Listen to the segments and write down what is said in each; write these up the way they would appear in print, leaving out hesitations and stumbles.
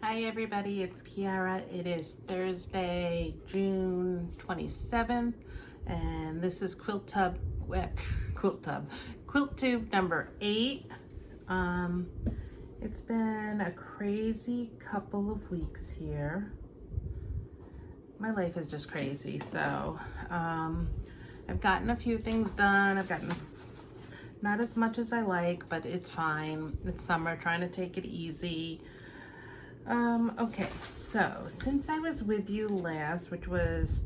Hi everybody, it's Kiara. It is Thursday, June 27th, and this is Quilttube number 8. It's been a crazy couple of weeks here. My life is just crazy, so I've gotten a few things done. I've gotten not as much as I like, but it's fine. It's summer, trying to take it easy. Okay, so since I was with you last, which was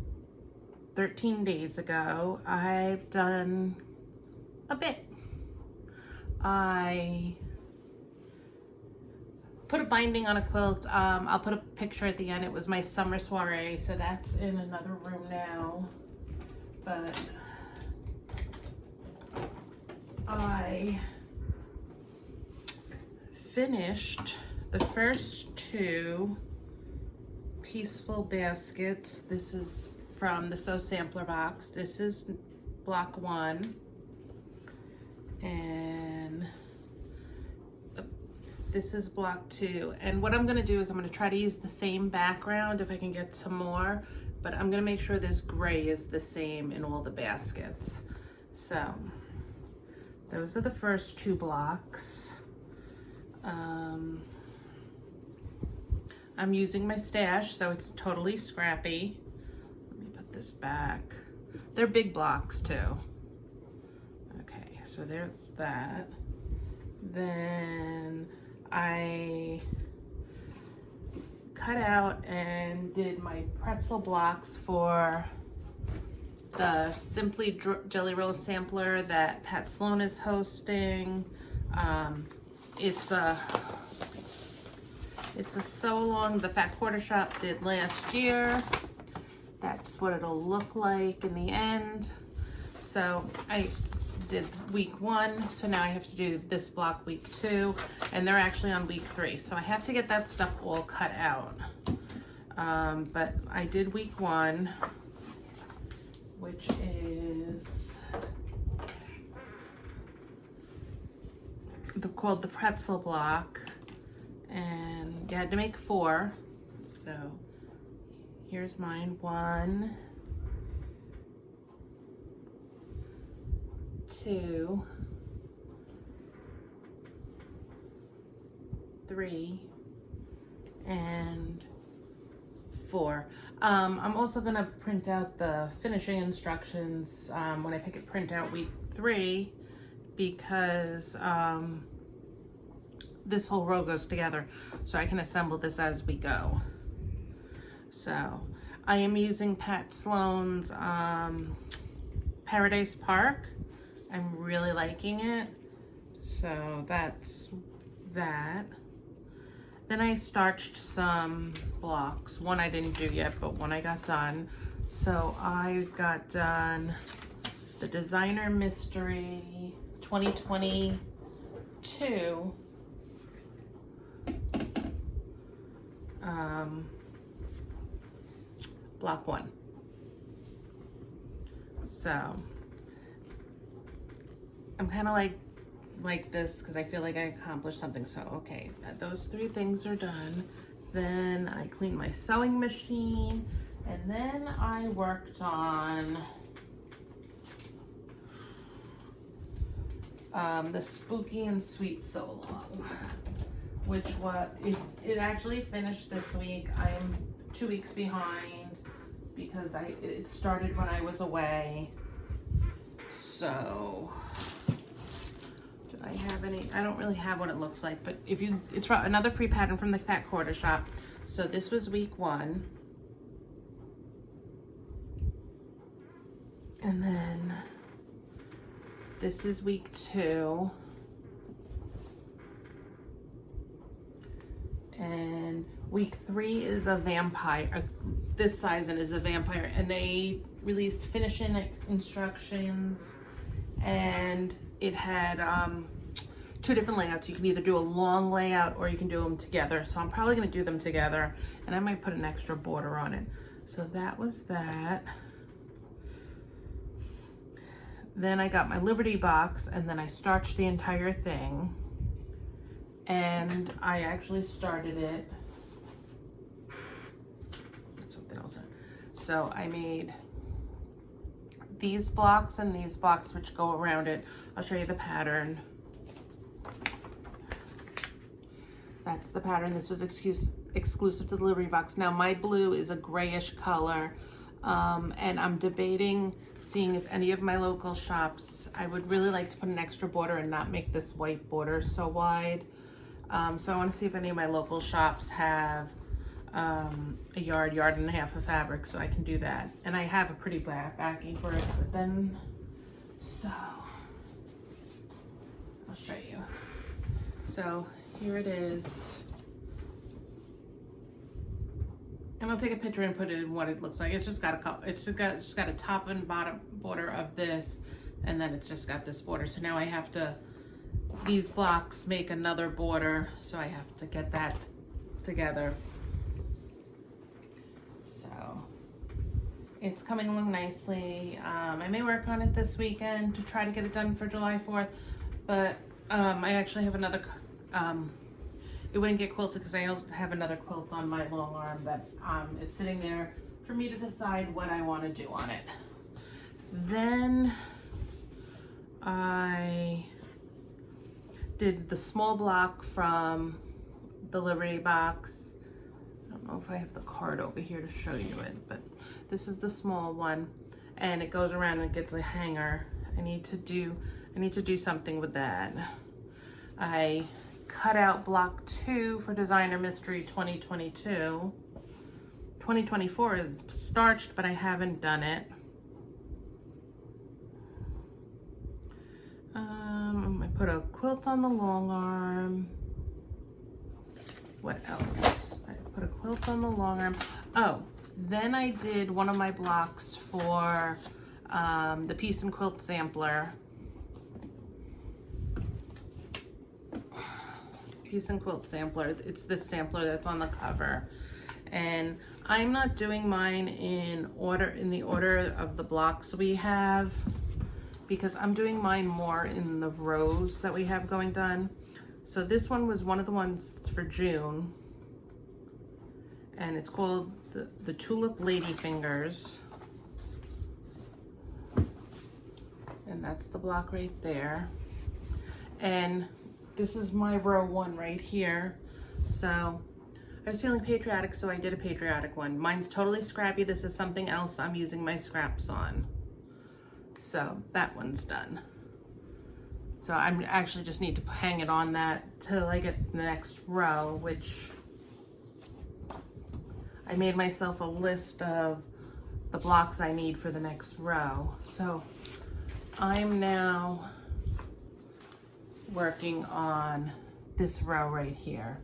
13 days ago, I've done a bit. I put a binding on a quilt. I'll put a picture at the end. It was my summer soiree, so that's in another room now. But I finished the first 2 peaceful baskets. This is from the Sew Sampler box. This is block 1, and this is block 2. And what I'm gonna do is I'm gonna try to use the same background if I can get some more, but I'm gonna make sure this gray is the same in all the baskets. So those are the first 2 blocks. I'm using my stash, so it's totally scrappy. Let me put this back. They're big blocks too. Okay, so there's that. Then I cut out and did my pretzel blocks for the Simply Jelly Roll sampler that Pat Sloan is hosting. It's a sew along the Fat Quarter Shop did last year. That's what it'll look like in the end. So I did week 1, so now I have to do this block week 2, and they're actually on week 3. So I have to get that stuff all cut out. But I did week 1, which is called the pretzel block, and you had to make 4. So here's mine. 1, 2, 3, and 4. I'm also gonna print out the finishing instructions when I pick it print out week 3, because this whole row goes together, so I can assemble this as we go. So I am using Pat Sloan's Paradise Park. I'm really liking it. So that's that. Then I starched some blocks. One I didn't do yet, but one I got done. So I got done the Designer Mystery 2022 block 1. So I'm kind of like this because I feel like I accomplished something. So okay, those 3 things are done. Then I cleaned my sewing machine, and then I worked on the Spooky and Sweet Sew Along, which it actually finished this week. I'm 2 weeks behind because it started when I was away. So do I have any? I don't really have what it looks like, but it's another free pattern from the Fat Quarter Shop. So this was week 1, and then this is week 2, and week 3 is a vampire. This size and is a vampire, and they released finishing instructions, and it had 2 different layouts. You can either do a long layout or you can do them together. So I'm probably going to do them together, and I might put an extra border on it. So that was that. Then I got my Liberty box, and then I starched the entire thing, and I actually started it So I made these blocks and these blocks which go around it. I'll show you the pattern. That's the pattern. This was exclusive to the delivery box. Now my blue is a grayish color, and I'm debating seeing if any of my local shops, I would really like to put an extra border and not make this white border so wide. So I want to see if any of my local shops have a yard and a half of fabric, so I can do that. And I have a pretty backing for it, but then, so I'll show you. So here it is. And I'll take a picture and put it in what it looks like. It's just got a couple, it's just got a top and bottom border of this, and then it's just got this border. So now I have to, these blocks make another border, so I have to get that together. So it's coming along nicely. I may work on it this weekend to try to get it done for July 4th, but I actually have another, it wouldn't get quilted because I also have another quilt on my long arm that is sitting there for me to decide what I want to do on it. Then I did the small block from the Liberty box. I don't know if I have the card over here to show you it, but this is the small one, and it goes around and it gets a hanger. I need to do something with that. I cut out block 2 for Designer Mystery 2022. 2024 is starched, but I haven't done it. I put a quilt on the long arm. What else? I put a quilt on the long arm. Oh, then I did one of my blocks for the Piece and Quilt sampler. Piece and Quilt sampler. It's this sampler that's on the cover. And I'm not doing mine in the order of the blocks we have, because I'm doing mine more in the rows that we have going done. So this one was one of the ones for June, and it's called the Tulip Lady Fingers. And that's the block right there. And this is my row 1 right here. So I was feeling patriotic, so I did a patriotic one. Mine's totally scrappy. This is something else I'm using my scraps on. So that one's done. So I actually just need to hang it on that till I get the next row, which I made myself a list of the blocks I need for the next row. So I'm now working on this row right here.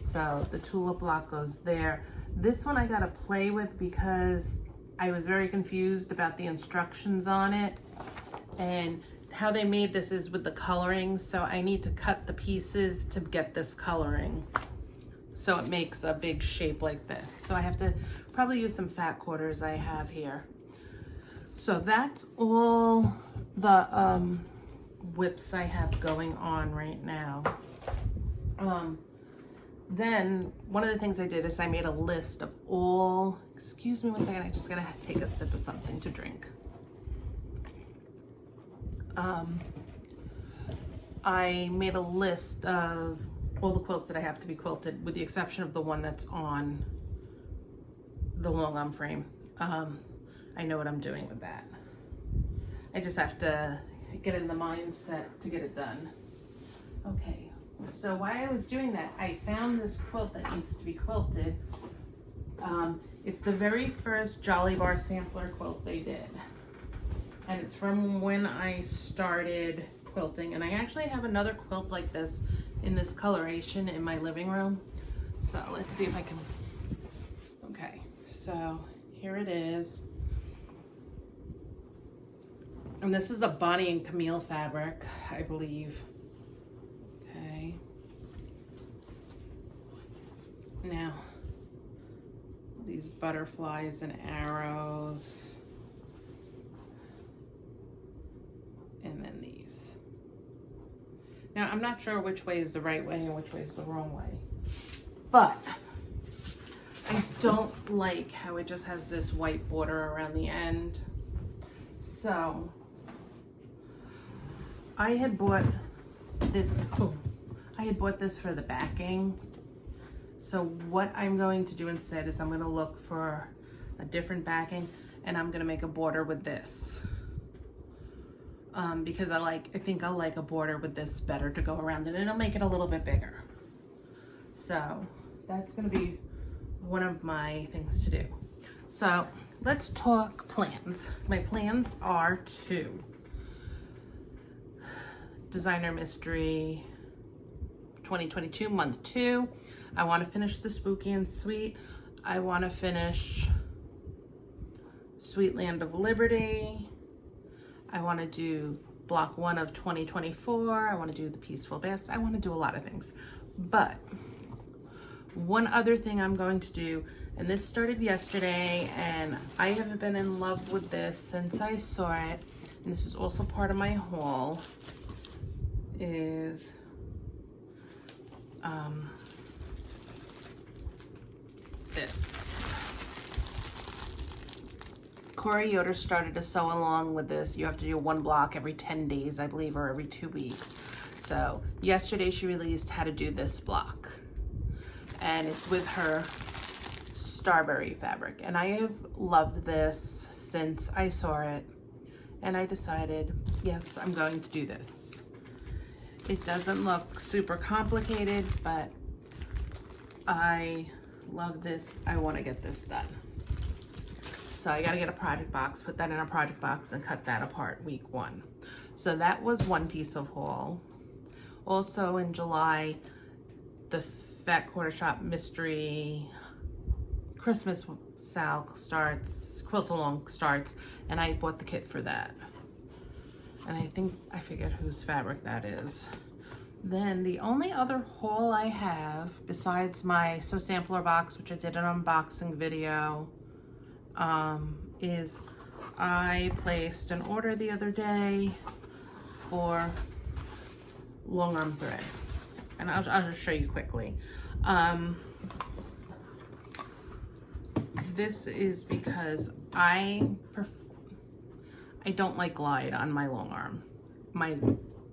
So the tulip block goes there. This one I gotta play with because I was very confused about the instructions on it, and how they made this is with the coloring. So I need to cut the pieces to get this coloring, so it makes a big shape like this. So I have to probably use some fat quarters I have here. So that's all the whips I have going on right now. Then one of the things I did is I made a list of all, excuse me one second, I just gotta take a sip of something to drink. I made a list of all the quilts that I have to be quilted, with the exception of the one that's on the long arm frame. I know what I'm doing with that. I just have to get in the mindset to get it done. Okay, so while I was doing that, I found this quilt that needs to be quilted. It's the very first Jolly Bar sampler quilt they did. And it's from when I started quilting. And I actually have another quilt like this in this coloration in my living room. So let's see if I can, okay, so here it is. And this is a Bonnie and Camille fabric, I believe. Okay. Now, these butterflies and arrows. And then these. Now, I'm not sure which way is the right way and which way is the wrong way. But I don't like how it just has this white border around the end. So I had bought this, I had bought this for the backing. So what I'm going to do instead is I'm going to look for a different backing, and I'm going to make a border with this. Because I think I'll like a border with this better to go around it, and it'll make it a little bit bigger. So that's going to be one of my things to do. So let's talk plans. My plans are to Designer Mystery 2022 month 2. I want to finish the Spooky and Sweet. I want to finish Sweet Land of Liberty. I want to do block 1 of 2024. I want to do the Peaceful Best. I want to do a lot of things. But one other thing I'm going to do, and this started yesterday, and I have been in love with this since I saw it, and this is also part of my haul, is this. Corey Yoder started to sew along with this. You have to do 1 block every 10 days, I believe, or every 2 weeks. So yesterday she released how to do this block. And it's with her Starberry fabric. And I have loved this since I saw it. And I decided, yes, I'm going to do this. It doesn't look super complicated, but I love this. I want to get this done. So I got to get a project box, put that in a project box, and cut that apart week 1. So that was one piece of haul. Also in July, the Fat Quarter Shop Mystery Christmas sale starts, Quilt-along starts, and I bought the kit for that. And I figured whose fabric that is. Then the only other haul I have, besides my Sew Sampler box, which I did an unboxing video, is I placed an order the other day for long arm thread. And I'll just show you quickly. This is because I don't like glide on my long arm. My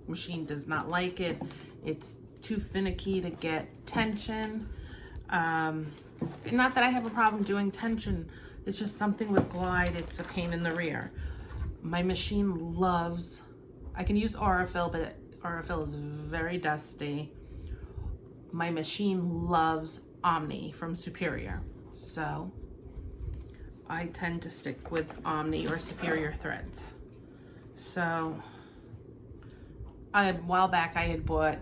machine does not like it. It's too finicky to get tension. Not that I have a problem doing tension. It's just something with glide. It's a pain in the rear. My machine loves, I can use Aurifil, but Aurifil is very dusty. My machine loves Omni from Superior. So I tend to stick with Omni or Superior threads. So a while back I had bought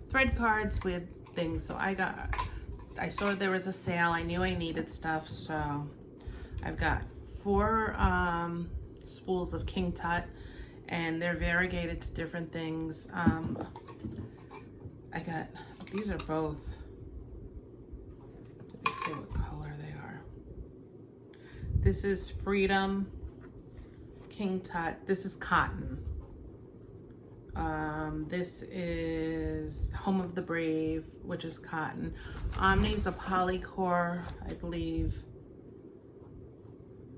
thread cards with things. So I saw there was a sale. I knew I needed stuff. So I've got 4 spools of King Tut, and they're variegated to different things. These are both, let me see what color they are. This is Freedom King Tut. This is cotton. This is Home of the Brave, which is cotton. Omni's a polycore, I believe.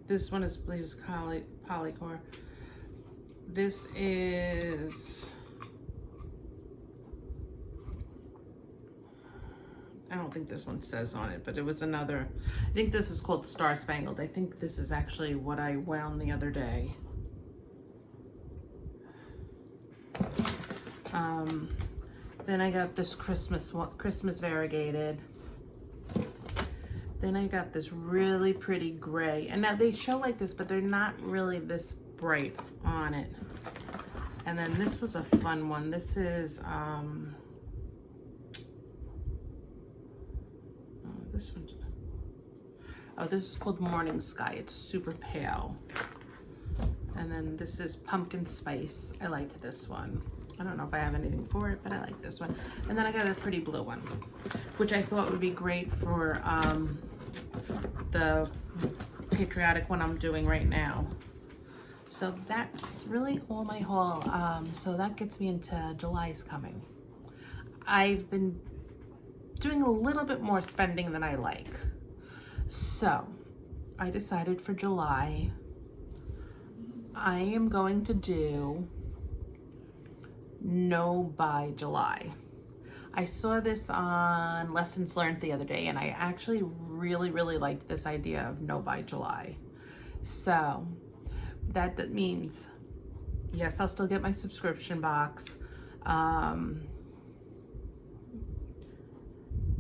This one is, I believe, is polycore. This is, I don't think this one says on it, but it was another, I think this is called Star Spangled. I think this is actually what I wound the other day. Then I got this Christmas variegated. Then I got this really pretty gray. And now they show like this, but they're not really this bright on it. And then this was a fun one. This is, this is called Morning Sky. It's super pale. And then this is Pumpkin Spice. I like this one. I don't know if I have anything for it, but I like this one. And then I got a pretty blue one, which I thought would be great for the patriotic one I'm doing right now. So that's really all my haul. So that gets me into July's coming. I've been doing a little bit more spending than I like. So I decided for July, I am going to do no buy July. I saw this on Lessons Learned the other day, and I actually really liked this idea of no buy July. So that means, yes, I'll still get my subscription box.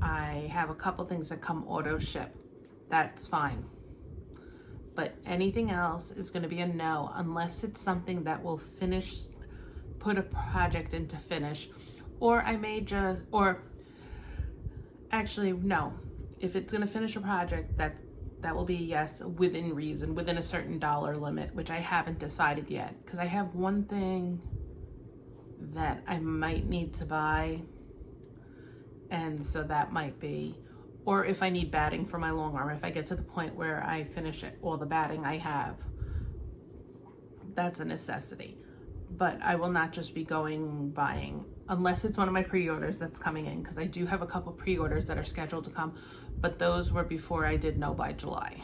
I have a couple things that come auto ship. That's fine. But anything else is going to be a no, unless it's something that will finish, put a project into finish, or I may just, or actually no, if it's going to finish a project, that will be yes, within reason, within a certain dollar limit, which I haven't decided yet, because I have one thing that I might need to buy, and so that might be, or if I need batting for my long arm, if I get to the point where I finish it, all the batting I have, that's a necessity. But I will not just be buying, unless it's one of my pre-orders that's coming in, because I do have a couple pre-orders that are scheduled to come, but those were before I did no buy July.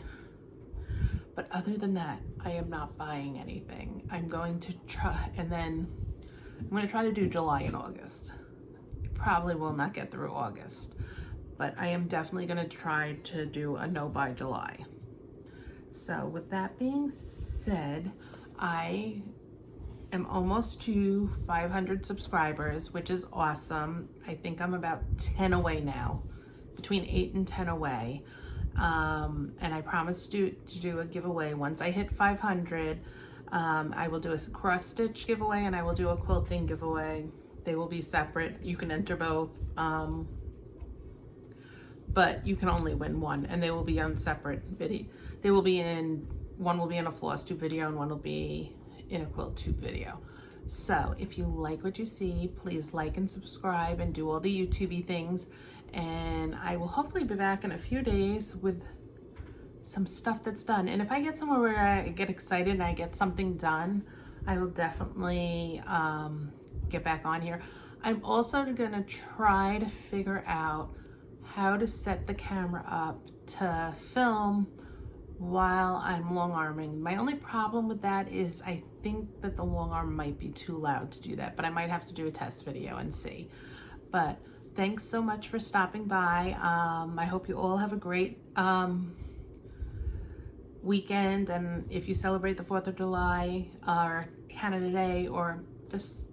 But other than that, I am not buying anything. I'm going to try, and then I'm going to try to do July and August. Probably will not get through August, but I am definitely going to try to do a no buy July. So with that being said, I am almost to 500 subscribers, which is awesome. I think I'm about 10 away now, between 8 and 10 away. And I promised to do a giveaway. Once I hit 500, I will do a cross stitch giveaway and I will do a quilting giveaway. They will be separate. You can enter both, but you can only win one, and they will be on separate video. One will be in a floss tube video and one will be in a Quilttube video. So if you like what you see, please like and subscribe and do all the YouTubey things. And I will hopefully be back in a few days with some stuff that's done. And if I get somewhere where I get excited and I get something done, I will definitely get back on here. I'm also gonna try to figure out how to set the camera up to film while I'm long arming. My only problem with that is I think that the long arm might be too loud to do that, but I might have to do a test video and see. But thanks so much for stopping by. I hope you all have a great weekend, and if you celebrate the 4th of July or Canada Day, or just,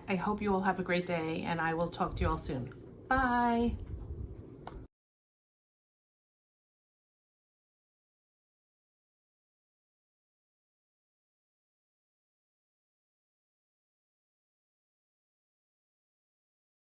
I hope you all have a great day, and I will talk to you all soon. Bye.